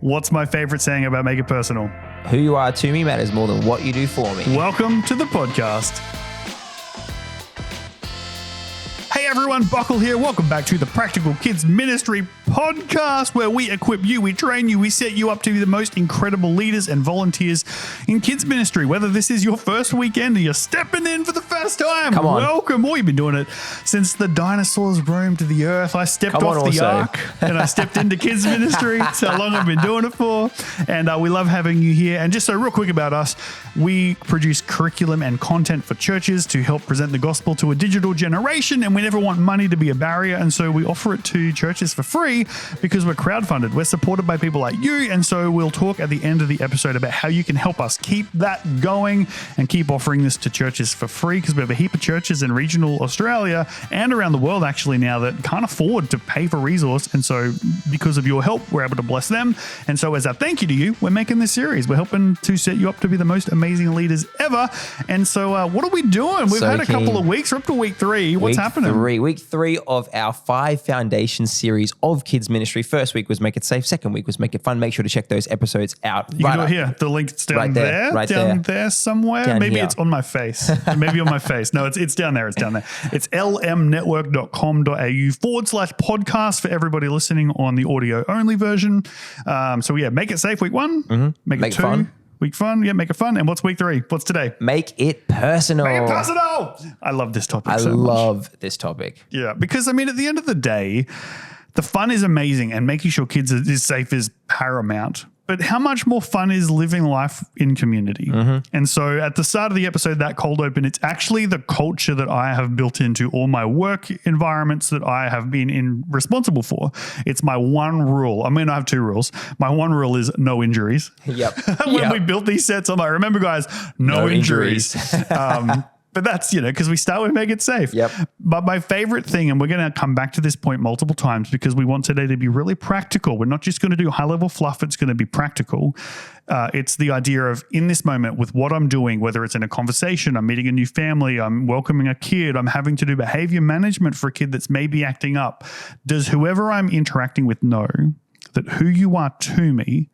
What's my favorite saying about Make It Personal? Who you are to me matters more than what you do for me. Welcome to the podcast. Hey everyone, Buckle here. Welcome back to the Practical Kids Ministry podcast, where we equip you, we train you, we set you up to be the most incredible leaders and volunteers in kids ministry. Whether this is your first weekend or you're stepping in for the first time, Come on. welcome. Or you've been doing it since the dinosaurs roamed the earth. I stepped off the ark and I stepped into kids ministry. That's how long I've been doing it for. And we love having you here. And just so real quick about us, we produce curriculum and content for churches to help present the gospel to a digital generation. And we never want money to be a barrier. And so we offer it to churches for free because we're crowdfunded. We're supported by people like you. And so we'll talk at the end of the episode about how you can help us keep that going and keep offering this to churches for free, because we have a heap of churches in regional Australia and around the world actually now that can't afford to pay for resource. And so because of your help, we're able to bless them. And so as a thank you to you, we're making this series. We're helping to set you up to be the most amazing leaders ever. And so what are we doing? We've had a couple of weeks. We're up to week 3. What's happening? Week 3 of our 5 foundation series of kids ministry. First week was Make It Safe. Second week was Make It Fun. Make sure to check those episodes out. You can do it here. The link's down down there somewhere. Down Maybe here. it's on my face. Maybe on my face. No, it's down there. It's down there. It's lmnetwork.com.au/podcast for everybody listening on the audio only version. So yeah, Make It Safe week 1. Make it 2. Fun. Week fun. Yeah, make it fun. And what's week 3? What's today? Make it personal. Make it personal. I love this topic so much. I love this topic. Yeah, because I mean, at the end of the day, the fun is amazing and making sure kids is safe is paramount. But how much more fun is living life in community? And so at the start of the episode, that cold open, it's actually the culture that I have built into all my work environments that I have been responsible for. It's my one rule. I mean, I have 2 rules. My one rule is no injuries. Yep. When we built these sets, I'm like, remember guys, no injuries. But that's, because we start with Make It Safe. Yep. But my favorite thing, and we're going to come back to this point multiple times because we want today to be really practical. We're not just going to do high level fluff. It's going to be practical. It's the idea of in this moment with what I'm doing, whether it's in a conversation, I'm meeting a new family, I'm welcoming a kid, I'm having to do behavior management for a kid that's maybe acting up. Does whoever I'm interacting with know that who you are to me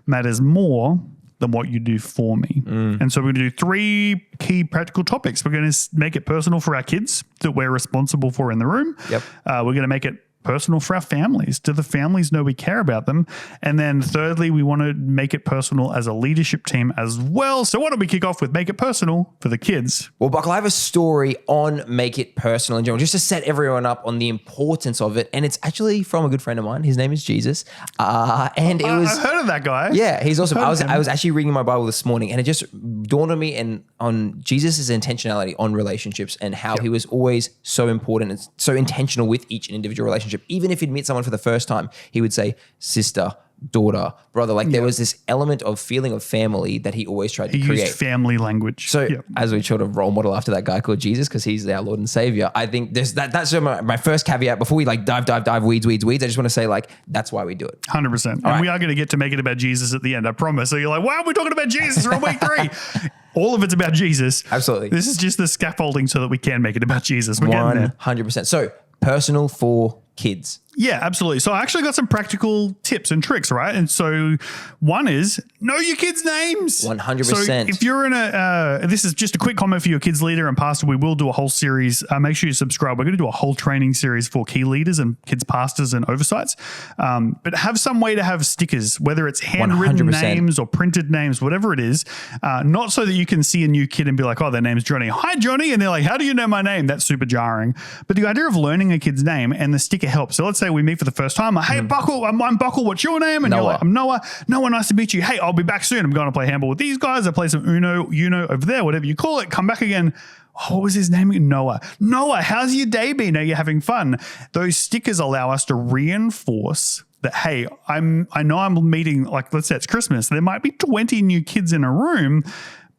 matters more than what you do for me? And so we're going to do 3 key practical topics. We're going to make it personal for our kids that we're responsible for in the room. Yep. We're going to make it personal for our families. Do the families know we care about them? And then thirdly, we want to make it personal as a leadership team as well. So why don't we kick off with Make It Personal for the kids? Well, Buckle, I have a story on Make It Personal in general, just to set everyone up on the importance of it. And it's actually from a good friend of mine. His name is Jesus. And it was... I've heard of that guy. Yeah, he's awesome. I was actually reading my Bible this morning, and it just dawned on me and on Jesus' intentionality on relationships and how he was always so important and so intentional with each individual relationship. Even if he'd meet someone for the first time, he would say, sister, daughter, brother. Like there was this element of feeling of family that he always tried to create. Used family language. So as we sort of role model after that guy called Jesus, because he's our Lord and Savior, I think there's that's my first caveat before we like dive weeds. I just want to say like, that's why we do it. 100%. And we are going to get to make it about Jesus at the end, I promise. So you're like, wow, we're talking about Jesus. We're on week 3. All of it's about Jesus. Absolutely. This is just the scaffolding so that we can make it about Jesus. We're getting there. 100%. So personal for kids. Yeah, absolutely. So I actually got some practical tips and tricks, right? And so one is know your kids' names. 100%. So if you're in this is just a quick comment for your kids leader and pastor. We will do a whole series. Make sure you subscribe. We're going to do a whole training series for key leaders and kids pastors and oversights. But have some way to have stickers, whether it's handwritten 100%. names or printed names, whatever it is. Not so that you can see a new kid and be like, oh, their name's Johnny. Hi, Johnny. And they're like, how do you know my name? That's super jarring. But the idea of learning a kid's name and the sticker helps. So let's say we meet for the first time. Like, hey, Buckle, I'm Buckle. What's your name? And Noah. you're like, I'm Noah. Noah, nice to meet you. Hey, I'll be back soon. I'm going to play handball with these guys. I play some Uno over there, whatever you call it. Come back again. Oh, what was his name? Noah. Noah, how's your day been? Are you having fun? Those stickers allow us to reinforce that, hey, I know I'm meeting, like, let's say it's Christmas. There might be 20 new kids in a room,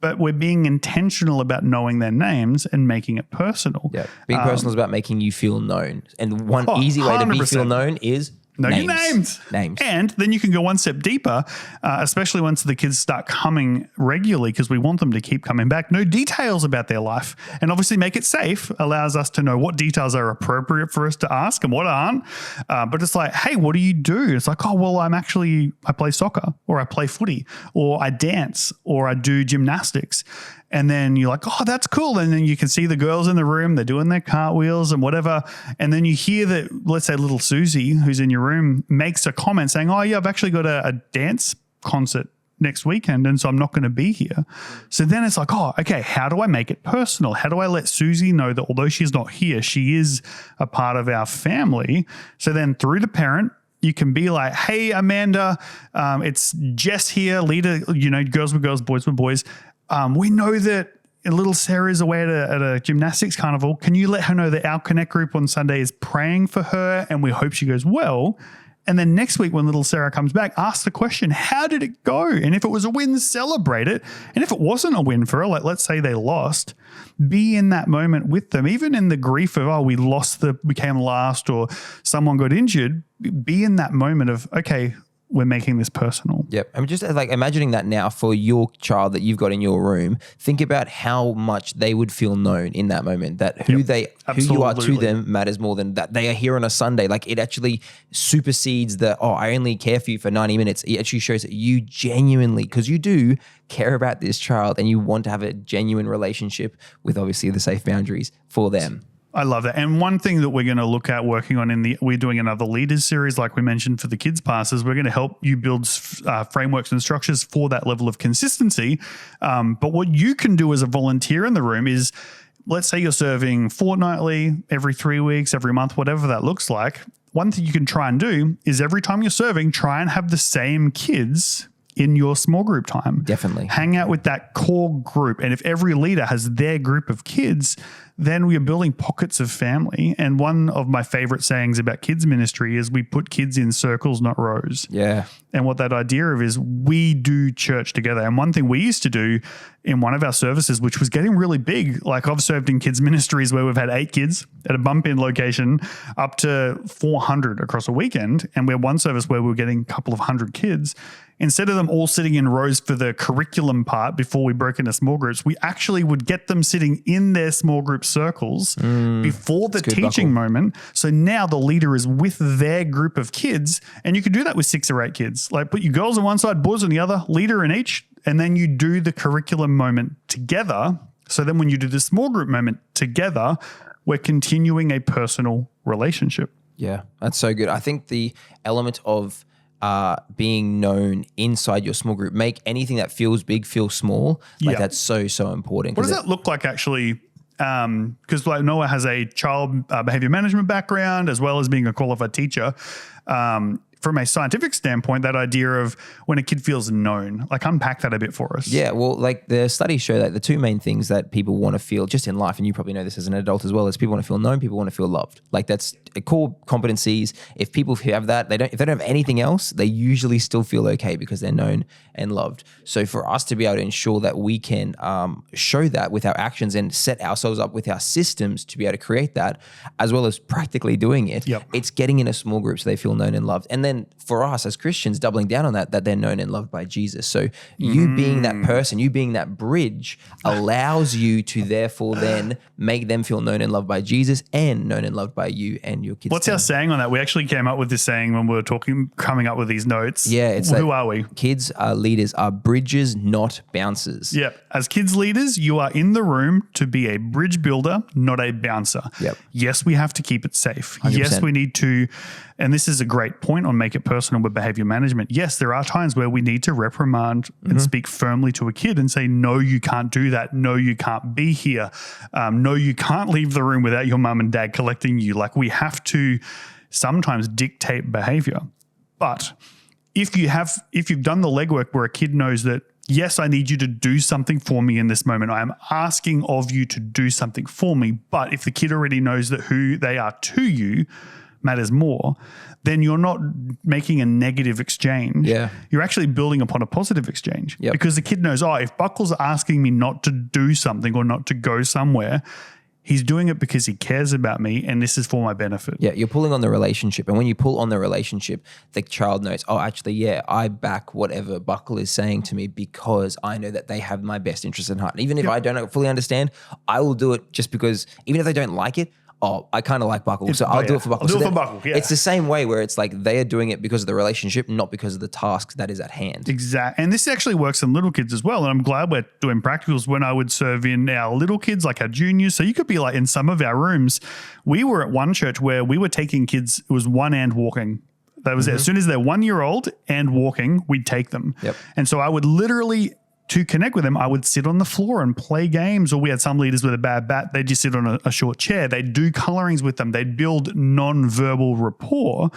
but we're being intentional about knowing their names and making it personal. Yeah, being personal is about making you feel known. And one easy way to be 100%. feel known is Know your names. And then you can go one step deeper, especially once the kids start coming regularly, because we want them to keep coming back. Know details about their life, and obviously make it safe allows us to know what details are appropriate for us to ask and what aren't. But it's like, hey, what do you do? It's like, oh, well, I play soccer, or I play footy, or I dance, or I do gymnastics. And then you're like, oh, that's cool. And then you can see the girls in the room, they're doing their cartwheels and whatever. And then you hear that, let's say little Susie, who's in your room, makes a comment saying, oh, yeah, I've actually got a dance concert next weekend, and so I'm not going to be here. So then it's like, oh, okay, how do I make it personal? How do I let Susie know that although she's not here, she is a part of our family? So then through the parent, you can be like, hey, Amanda, it's Jess here, leader, girls with girls, boys with boys. We know that little Sarah is away at a gymnastics carnival. Can you let her know that our Connect group on Sunday is praying for her, and we hope she goes well? And then next week when little Sarah comes back, ask the question, how did it go? And if it was a win, celebrate it. And if it wasn't a win for her, like let's say they lost, be in that moment with them. Even in the grief of, oh, we came last, or someone got injured, be in that moment of, okay, we're making this personal. Yep. I'm just like imagining that now for your child that you've got in your room. Think about how much they would feel known in that moment, that who you are to them matters more than that they are here on a Sunday. Like it actually supersedes the, oh, I only care for you for 90 minutes. It actually shows that you genuinely, because you do care about this child and you want to have a genuine relationship with obviously the safe boundaries for them. I love that. And one thing that we're going to look at working on we're doing another leaders series, like we mentioned for the kids passes, we're going to help you build frameworks and structures for that level of consistency. But what you can do as a volunteer in the room is, let's say you're serving fortnightly, every 3 weeks, every month, whatever that looks like. One thing you can try and do is every time you're serving, try and have the same kids in your small group time. Definitely. Hang out with that core group. And if every leader has their group of kids, then we are building pockets of family. And one of my favorite sayings about kids ministry is we put kids in circles, not rows. Yeah. And what that idea of is we do church together. And one thing we used to do in one of our services, which was getting really big, like I've served in kids ministries where we've had 8 kids at a bump in location up to 400 across a weekend. And we had one service where we were getting a couple of 100 kids. Instead of them all sitting in rows for the curriculum part before we broke into small groups, we actually would get them sitting in their small group circles before the teaching moment. So now the leader is with their group of kids, and you can do that with 6 or 8 kids. Like put your girls on one side, boys on the other, leader in each, and then you do the curriculum moment together. So then when you do the small group moment together, we're continuing a personal relationship. Yeah, that's so good. I think the element of being known inside your small group, make anything that feels big feel small. Like that's so important. What does that look like actually? Because like Noah has a child behavior management background as well as being a qualified teacher. From a scientific standpoint, that idea of when a kid feels known, like unpack that a bit for us. Yeah, well, like the studies show that the 2 main things that people want to feel just in life, and you probably know this as an adult as well, is people want to feel known, people want to feel loved. Like that's core competencies. If people have that, if they don't have anything else, they usually still feel okay because they're known and loved. So for us to be able to ensure that we can show that with our actions and set ourselves up with our systems to be able to create that, as well as practically doing it, it's getting in a small group so they feel known and loved. And then for us as Christians, doubling down on that they're known and loved by Jesus. So you being that person, you being that bridge allows you to therefore then make them feel known and loved by Jesus and known and loved by you and your kids. What's our saying on that? We actually came up with this saying when we were coming up with these notes. Yeah. It's who are we? Kids leaders are bridges, not bouncers. Yeah. As kids leaders, you are in the room to be a bridge builder, not a bouncer. Yep. Yes, we have to keep it safe. 100%. Yes, we need to, and this is a great point on make it personal with behavior management. Yes, there are times where we need to reprimand and speak firmly to a kid and say, no, you can't do that. No, you can't be here. No, you can't leave the room without your mum and dad collecting you. Like we have to sometimes dictate behavior. But if you've done the legwork where a kid knows that, yes, I need you to do something for me in this moment. I am asking of you to do something for me. But if the kid already knows that who they are to you matters more, then you're not making a negative exchange. Yeah. You're actually building upon a positive exchange. Because the kid knows, if Buckle's asking me not to do something or not to go somewhere, He's doing it because he cares about me, and this is for my benefit. Yeah, you're pulling on the relationship. And when you pull on the relationship, the child knows, oh, actually, yeah, I back whatever Buckle is saying to me because I know that they have my best interest in heart. And even if I don't fully understand, I will do it just because, even if they don't like it, oh, I kind of like Buckle, so I'll do it for Buckle. I'll do it for Buckle, yeah. It's the same way where it's like they are doing it because of the relationship, not because of the task that is at hand. Exactly. And this actually works in little kids as well. And I'm glad we're doing practicals. When I would serve in our little kids, like our juniors, so you could be like in some of our rooms, we were at one church where we were taking kids, it was one and walking. That was it. As soon as they're 1 year old and walking, we'd take them. Yep. And so I would literally, to connect with them, I would sit on the floor and play games. Or we had some leaders with a bad bat. They'd just sit on a short chair. They'd do colorings with them. They'd build non-verbal rapport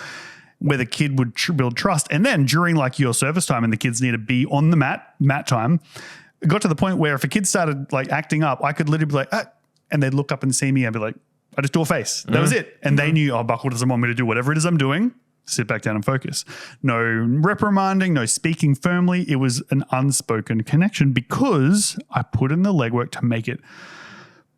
where the kid would build trust. And then during like your service time and the kids need to be on the mat time, it got to the point where if a kid started like acting up, I could literally be like, ah, and they'd look up and see me and be like, I just do a face. That was it. And they knew, oh, Buckle doesn't want me to do whatever it is I'm doing. Sit back down and focus. No reprimanding, no speaking firmly. It was an unspoken connection because I put in the legwork to make it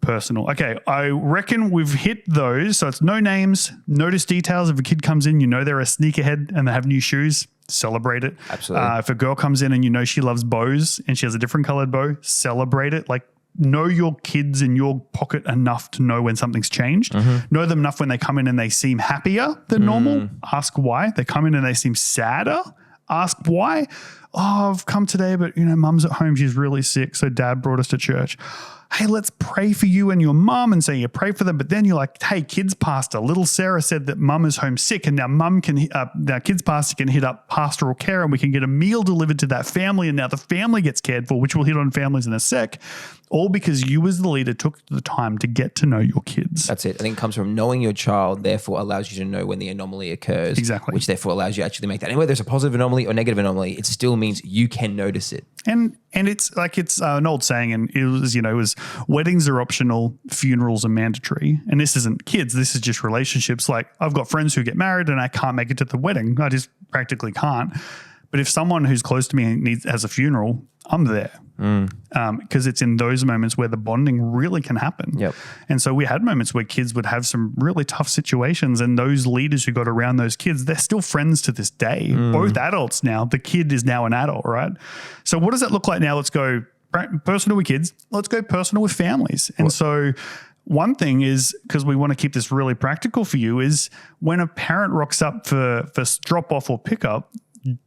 personal. Okay, I reckon we've hit those. So it's no names, notice details. If a kid comes in, you know they're a sneakerhead and they have new shoes, celebrate it. Absolutely. If a girl comes in and you know she loves bows and she has a different colored bow, celebrate it. Like, know your kids in your pocket enough to know when something's changed. Know them enough when they come in and they seem happier than normal. Ask why. They come in and they seem sadder. Ask why. Oh, I've come today, but mum's at home. She's really sick. So dad brought us to church. Hey, let's pray for you and your mum. And so you pray for them. But then you're like, hey, kids pastor, little Sarah said that mum is home sick. And now now kids pastor can hit up pastoral care and we can get a meal delivered to that family. And now the family gets cared for, which we'll hit on families in a sec. All because you as the leader took the time to get to know your kids. That's it. I think it comes from knowing your child, therefore allows you to know when the anomaly occurs. Exactly. Which therefore allows you to actually make that. And whether there's a positive anomaly or negative anomaly, it still means you can notice it. And it's like it's an old saying, and it was weddings are optional, funerals are mandatory. And this isn't kids, this is just relationships. Like I've got friends who get married and I can't make it to the wedding. I just practically can't. But if someone who's close to me has a funeral, I'm there. Because it's in those moments where the bonding really can happen. Yep. And so we had moments where kids would have some really tough situations, and those leaders who got around those kids, they're still friends to this day. Both adults now. The kid is now an adult, right? So what does that look like now? Let's go personal with kids. Let's go personal with families. And so one thing is, because we want to keep this really practical for you, is when a parent rocks up for drop off or pickup,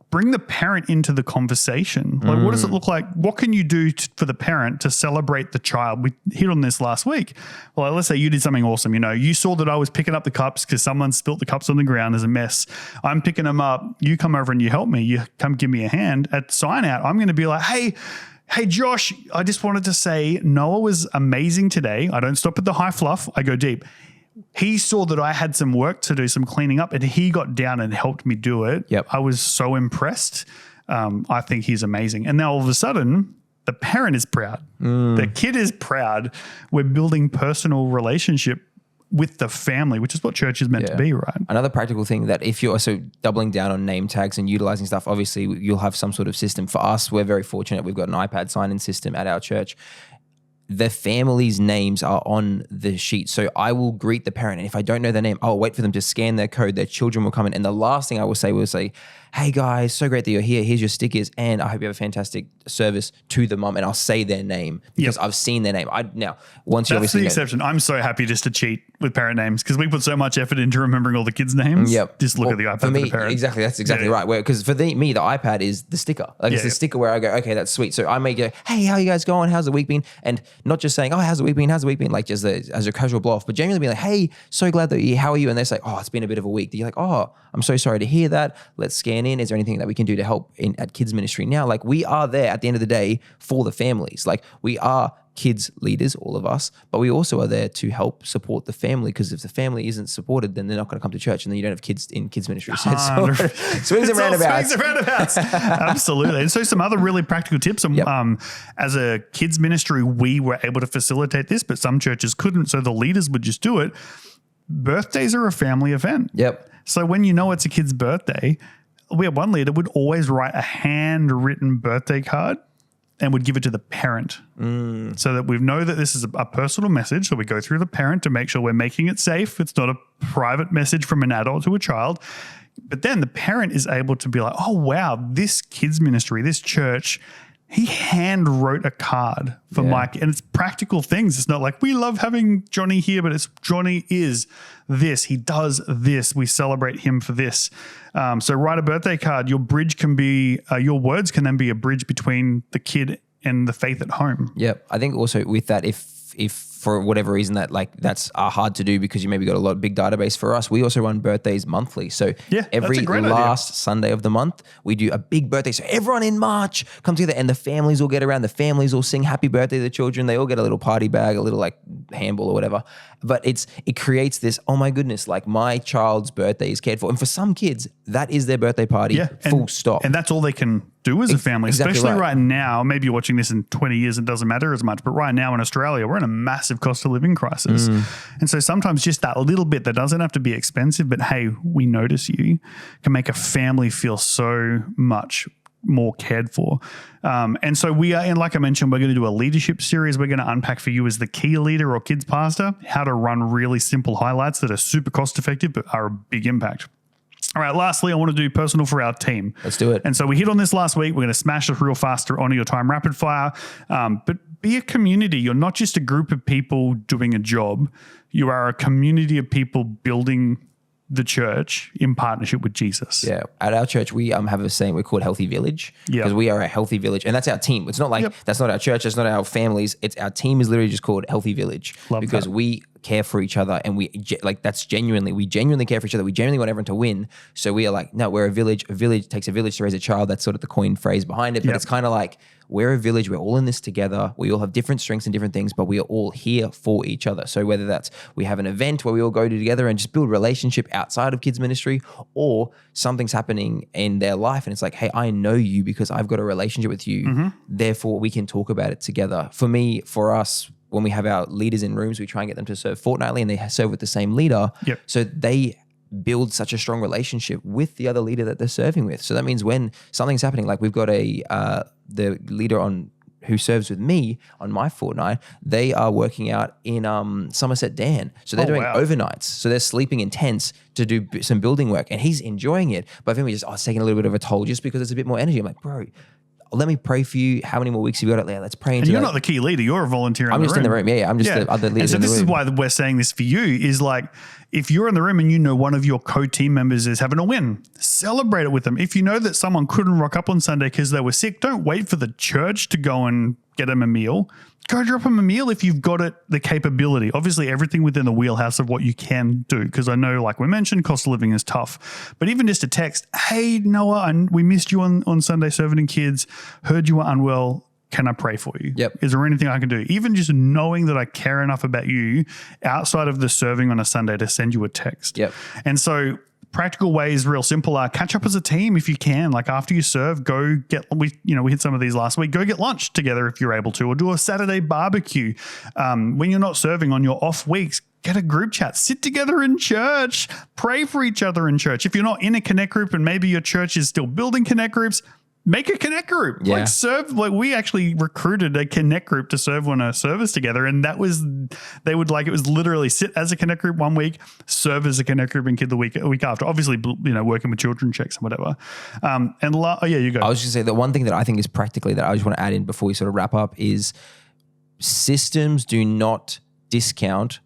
bring the parent into the conversation. Like, what does it look like? What can you do for the parent to celebrate the child? We hit on this last week. Well, let's say you did something awesome. You saw that I was picking up the cups because someone spilt the cups on the ground as a mess. I'm picking them up. You come over and you help me. You come give me a hand. At sign out, I'm going to be like, Hey, Josh, I just wanted to say Noah was amazing today. I don't stop at the high fluff. I go deep. He saw that I had some work to do, some cleaning up, and he got down and helped me do it. Yep. I was so impressed. I think he's amazing. And now all of a sudden, the parent is proud. The kid is proud. We're building personal relationship with the family, which is what church is meant to be, right? Another practical thing that if you're also doubling down on name tags and utilizing stuff, obviously you'll have some sort of system. For us, we're very fortunate. We've got an iPad sign-in system at our church. The family's names are on the sheet. So I will greet the parent. And if I don't know their name, I'll wait for them to scan their code. Their children will come in. And the last thing I will say, hey guys, so great that you're here. Here's your stickers. And I hope you have a fantastic service to the mom. And I'll say their name because I've seen their name. That's the exception. I'm so happy just to cheat with parent names because we put so much effort into remembering all the kids' names. Yep. Just look at the iPad for me, the parent. Exactly. That's exactly right. Because for me, the iPad is the sticker. It's the sticker where I go, okay, that's sweet. So I may go, hey, how you guys going? How's the week been? And not just saying, oh, how's the week been? How's the week been? Like just as a casual blow off, but genuinely being like, hey, so glad that you're here. How are you? And they say, oh, it's been a bit of a week. You're like, oh, I'm so sorry to hear that. Let's scan in. Is there anything that we can do to help at kids ministry now? Like we are there at the end of the day for the families. Like we are kids leaders, all of us, but we also are there to help support the family because if the family isn't supported, then they're not going to come to church and then you don't have kids in kids ministry. So swings and roundabouts. Absolutely. And so some other really practical tips. As a kids ministry, we were able to facilitate this, but some churches couldn't. So the leaders would just do it. Birthdays are a family event. Yep. So when you know it's a kid's birthday, we had one leader would always write a handwritten birthday card and would give it to the parent so that we know that this is a personal message. So we go through the parent to make sure we're making it safe. It's not a private message from an adult to a child. But then the parent is able to be like, oh, wow, this kids ministry, this church, he hand wrote a card for Mike, and it's practical things. It's not like we love having Johnny here, but it's Johnny is this. He does this. We celebrate him for this. So write a birthday card. Your bridge can be, your words can then be a bridge between the kid and the faith at home. Yep. I think also with that, if for whatever reason that's hard to do because you maybe got a lot of big database. For us, we also run birthdays monthly. So every last Sunday of the month, we do a big birthday. So everyone in March comes together and the families all get around. The families all sing happy birthday to the children. They all get a little party bag, a little like handball or whatever. But it creates this, oh my goodness, like my child's birthday is cared for. And for some kids, that is their birthday party, full stop. And that's all they can do as a family, especially right now. Maybe you're watching this in 20 years, it doesn't matter as much. But right now in Australia, we're in a massive cost of living crisis. And so sometimes just that little bit that doesn't have to be expensive, but hey, we notice you, can make a family feel so much more cared for. And so we are, and like I mentioned, we're going to do a leadership series. We're going to unpack for you as the key leader or kids pastor, how to run really simple highlights that are super cost effective, but are a big impact. All right, lastly, I want to do personal for our team. Let's do it. And so we hit on this last week. We're going to smash this real fast to honor your time rapid fire. But be a community. You're not just a group of people doing a job. You are a community of people building the church in partnership with Jesus. Yeah. At our church, we have a saying, we're called Healthy Village because we are a healthy village. And that's our team. It's not like that's not our church. That's not our families. It's our team is literally just called Healthy Village because we care for each other and we genuinely care for each other. We genuinely want everyone to win. So we are like, no, we're a village. A village takes a village to raise a child. That's sort of the coined phrase behind it. But it's kind of like, we're a village. We're all in this together. We all have different strengths and different things, but we are all here for each other. So whether that's we have an event where we all go together and just build relationship outside of kids ministry, or something's happening in their life and it's like, hey, I know you because I've got a relationship with you. Therefore, we can talk about it together. For us, when we have our leaders in rooms, we try and get them to serve fortnightly and they serve with the same leader. So they build such a strong relationship with the other leader that they're serving with. So that means when something's happening, like we've got the leader who serves with me on my fortnight, they are working out in Somerset Dan. So they're doing overnights. So they're sleeping in tents to do some building work and he's enjoying it. But for me, it's taking a little bit of a toll just because it's a bit more energy. I'm like, bro, let me pray for you. How many more weeks have you got out there? Let's pray into And you're not the key leader. You're a volunteer I'm just in the room. Yeah, I'm just the other leader in the room. And so this is why we're saying this for you is like, if you're in the room and you know one of your co-team members is having a win, celebrate it with them. If you know that someone couldn't rock up on Sunday because they were sick, don't wait for the church to go and get them a meal. Go drop them a meal if you've got the capability. Obviously, everything within the wheelhouse of what you can do, because I know, like we mentioned, cost of living is tough. But even just a text, hey, Noah, we missed you on Sunday serving in kids, heard you were unwell. Can I pray for you? Is there anything I can do? Even just knowing that I care enough about you outside of the serving on a Sunday to send you a text. And so practical ways, real simple, are catch up as a team if you can. Like after you serve, go get, we hit some of these last week, go get lunch together if you're able to, or do a Saturday barbecue. When you're not serving on your off weeks, get a group chat, sit together in church, pray for each other in church. If you're not in a connect group and maybe your church is still building connect groups, make a connect group. We actually recruited a connect group to serve on a service together. And it was literally sit as a connect group one week, serve as a connect group and kid the week after. Obviously, working with children checks and whatever. You go. I was just say the one thing that I think is practically that I just want to add in before we sort of wrap up is systems do not discount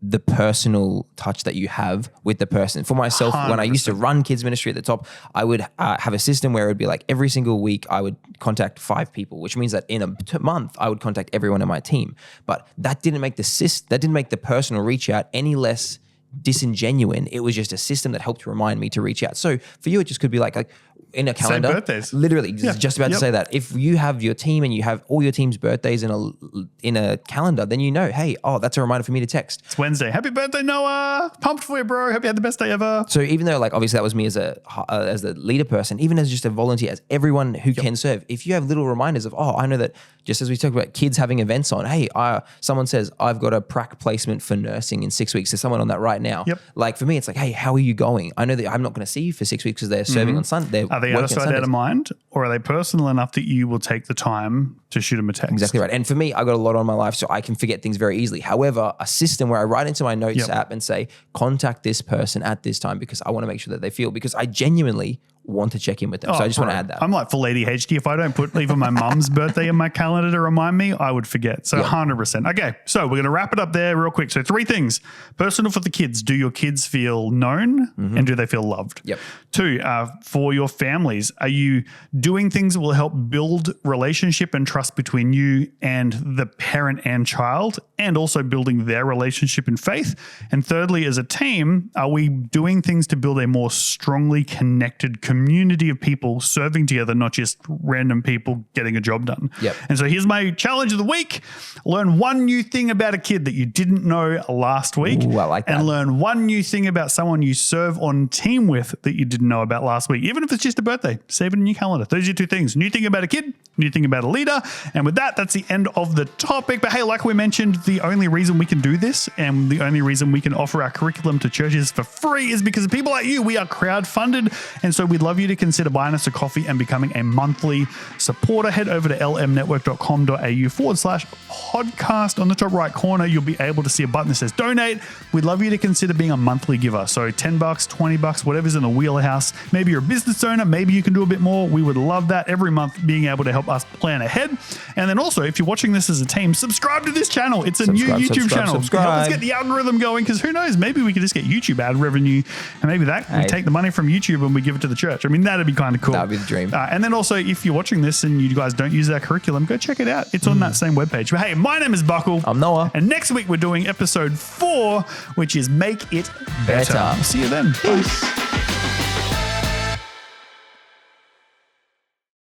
the personal touch that you have with the person. For myself, 100%. When I used to run kids ministry at the top, I would have a system where it would be like every single week I would contact 5 people, which means that in a month I would contact everyone in my team. But that didn't make the personal reach out any less disingenuine. It was just a system that helped remind me to reach out. So for you, it just could be like in a calendar. Same birthdays. Literally, just about to say that. If you have your team and you have all your team's birthdays in a calendar, then hey, that's a reminder for me to text. It's Wednesday. Happy birthday, Noah. Pumped for you, bro. Hope you had the best day ever. So even though obviously that was me as the leader person, even as just a volunteer, as everyone who can serve, if you have little reminders of, I know that just as we talked about kids having events on, hey, someone says, I've got a prac placement for nursing in 6 weeks. There's someone on that right now. Yep. Like for me, it's like, hey, how are you going? I know that I'm not going to see you for 6 weeks because they're serving on Sunday. Are they out of sight, out of mind, or are they personal enough that you will take the time to shoot them a text? Exactly right. And for me, I've got a lot on my life, so I can forget things very easily. However, a system where I write into my notes app and say, contact this person at this time because I want to make sure that they feel, because I genuinely want to check in with them. So I just want to add that. I'm like full ADHD. If I don't put even my mum's birthday in my calendar to remind me, I would forget. So 100%. Okay, so we're going to wrap it up there real quick. So 3 things. Personal for the kids. Do your kids feel known and do they feel loved? Yep. 2, for your families, are you doing things that will help build relationship and trust between you and the parent and child, and also building their relationship in faith? And thirdly, as a team, are we doing things to build a more strongly connected community of people serving together, not just random people getting a job done? Yep. And so here's my challenge of the week. Learn one new thing about a kid that you didn't know last week. Ooh, I like that. And learn one new thing about someone you serve on team with that you didn't know about last week. Even if it's just a birthday, save it in your calendar. Those are your 2 things. New thing about a kid, new thing about a leader. And with that, that's the end of the topic. But hey, like we mentioned, the only reason we can do this and the only reason we can offer our curriculum to churches for free is because of people like you. We are crowdfunded. And so we'd love you to consider buying us a coffee and becoming a monthly supporter. Head over to lmnetwork.com.au/podcast. On the top right corner, you'll be able to see a button that says donate. We'd love you to consider being a monthly giver. So $10, $20, whatever's in the wheelhouse. Maybe you're a business owner. Maybe you can do a bit more. We would love that every month, being able to help us plan ahead. And then also, if you're watching this as a team, subscribe to this channel. It's a new YouTube channel. Help us get the algorithm going, because who knows? Maybe we could just get YouTube ad revenue, and maybe that we take the money from YouTube and we give it to the church. I mean, that'd be kind of cool. That'd be the dream. And then also, if you're watching this and you guys don't use our curriculum, go check it out. It's on that same webpage. But hey, my name is Buckle. I'm Noah. And next week we're doing episode 4, which is Make It Better. Better. See you then. Peace.